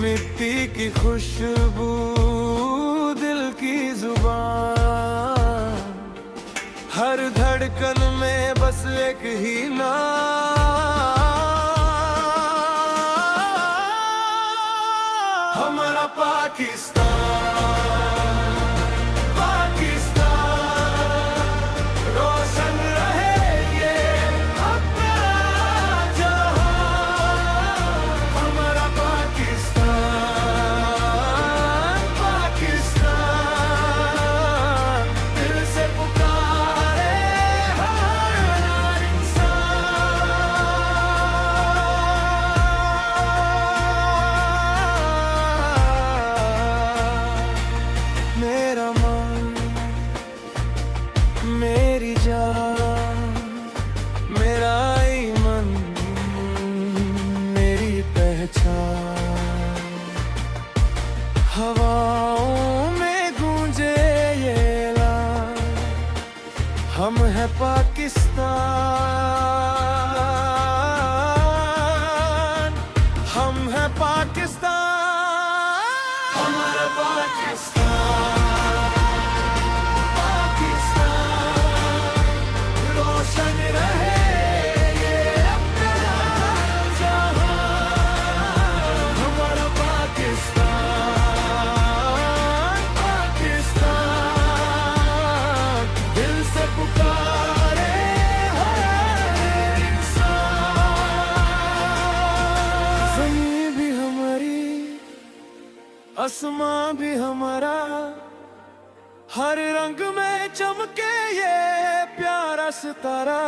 मिट्टी की खुशबू, दिल की जुबान, हर धड़कन में बस एक ही नाम, हमारा पाकिस्तान, पाकिस्तान, रोशन रहे ये अपना जहां, हमारा पाकिस्तान, पाकिस्तान, दिल से पुकारे हर इंसान। मेरा मन, मेरी जान, मेरा ईमान, मेरी पहचान, हवाओं में गूंजे ये ऐलान, हम हैं पाकिस्तान, हम हैं पाकिस्तान, हमारा पाकिस्तान, पाकिस्तान, रोशन रहे ये अपना जहां, हमारा पाकिस्तान, पाकिस्तान, दिल से पुकारे हर इंसान। ज़मीं भी हमारी, आसमां भी हमारा, हर रंग में चमके ये प्यारा सितारा,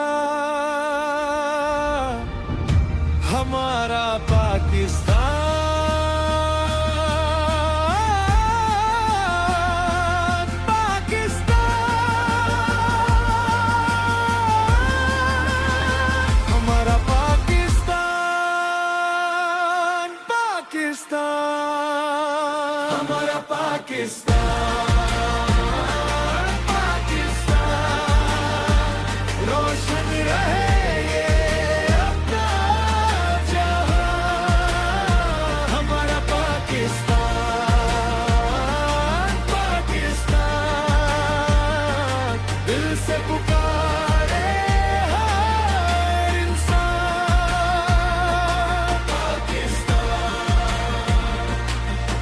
हमारा पाकिस्तान, पाकिस्तान, हमारा पाकिस्तान, पाकिस्तान, हमारा पाकिस्तान, पाकिस्तान, रोशन रहे ये अपना जहां, हमारा पाकिस्तान, पाकिस्तान, दिल से पुकारे हर इंसान, पाकिस्तान,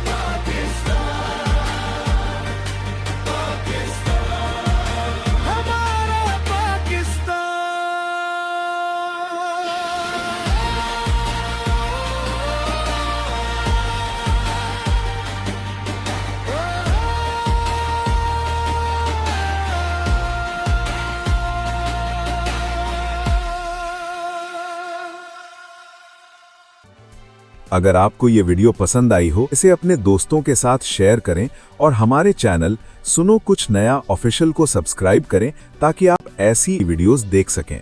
पाकिस्तान, पाकिस्तान, हमारा पाकिस्तान। अगर आपको ये वीडियो पसंद आई हो, इसे अपने दोस्तों के साथ शेयर करें और हमारे चैनल सुनो कुछ नया ऑफिशियल को सब्सक्राइब करें ताकि आप ऐसी वीडियोस देख सकें।